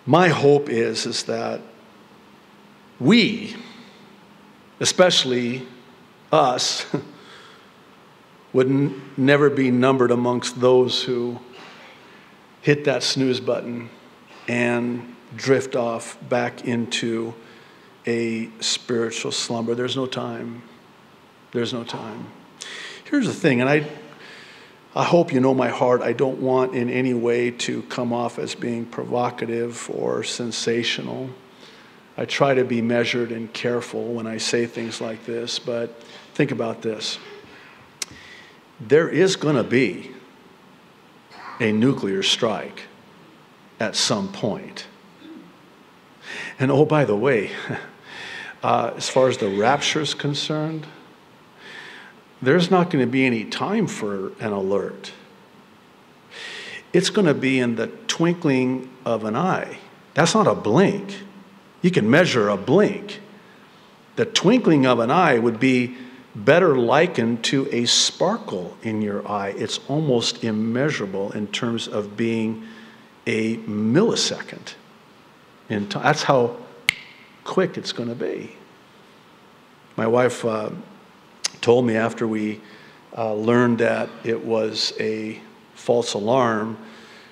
My hope is that we, especially us, would never be numbered amongst those who hit that snooze button and drift off back into a spiritual slumber. There's no time. There's no time. Here's the thing, and I hope you know my heart. I don't want in any way to come off as being provocative or sensational. I try to be measured and careful when I say things like this, but think about this. There is going to be a nuclear strike at some point. And oh, by the way, as far as the rapture is concerned, there's not going to be any time for an alert. It's going to be in the twinkling of an eye. That's not a blink. You can measure a blink. The twinkling of an eye would be better likened to a sparkle in your eye. It's almost immeasurable in terms of being a millisecond. That's how quick it's going to be. My wife told me after we learned that it was a false alarm,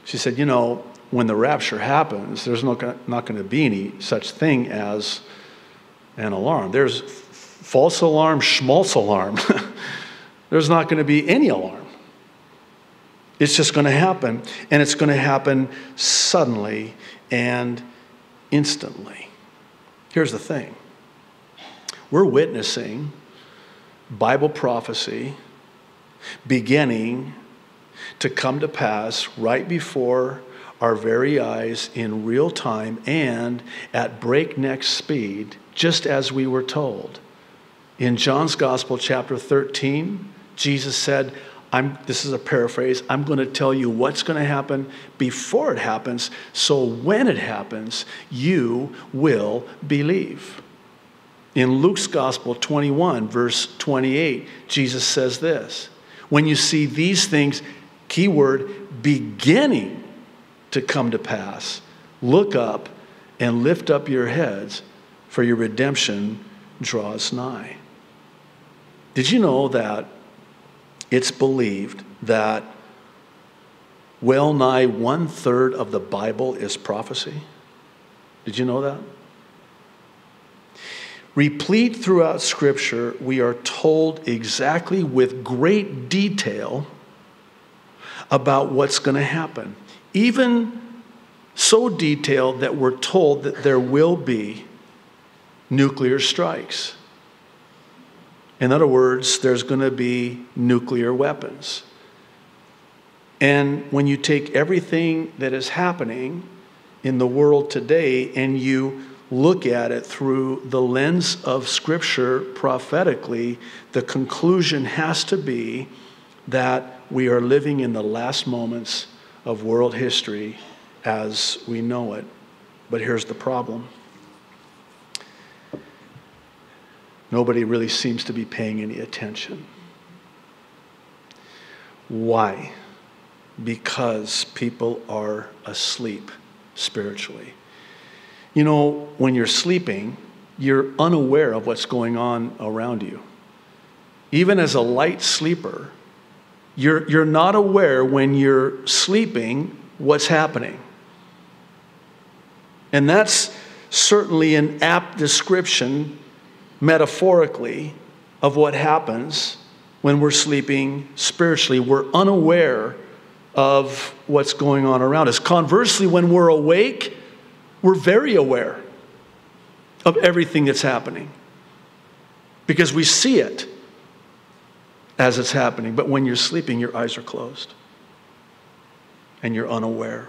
she said, you know, when the rapture happens, there's not going to be any such thing as an alarm. There's false alarm, schmaltz alarm. There's not going to be any alarm. It's just going to happen, and it's going to happen suddenly and instantly. Here's the thing. We're witnessing Bible prophecy beginning to come to pass right before our very eyes in real time and at breakneck speed, just as we were told. In John's Gospel, chapter 13, Jesus said, this is a paraphrase, I'm going to tell you what's going to happen before it happens, so when it happens, you will believe. In Luke's Gospel 21, verse 28, Jesus says this, when you see these things, keyword, beginning to come to pass, look up and lift up your heads, for your redemption draws nigh. Did you know that it's believed that well nigh 1/3 of the Bible is prophecy? Did you know that? Replete throughout Scripture, we are told exactly with great detail about what's going to happen. Even so detailed that we're told that there will be nuclear strikes. In other words, there's going to be nuclear weapons. And when you take everything that is happening in the world today and you look at it through the lens of Scripture prophetically, the conclusion has to be that we are living in the last moments of world history as we know it. But here's the problem. Nobody really seems to be paying any attention. Why? Because people are asleep spiritually. You know, when you're sleeping, you're unaware of what's going on around you. Even as a light sleeper, you're not aware when you're sleeping what's happening. And that's certainly an apt description, metaphorically, of what happens when we're sleeping spiritually. We're unaware of what's going on around us. Conversely, when we're awake, we're very aware of everything that's happening because we see it as it's happening. But when you're sleeping, your eyes are closed and you're unaware.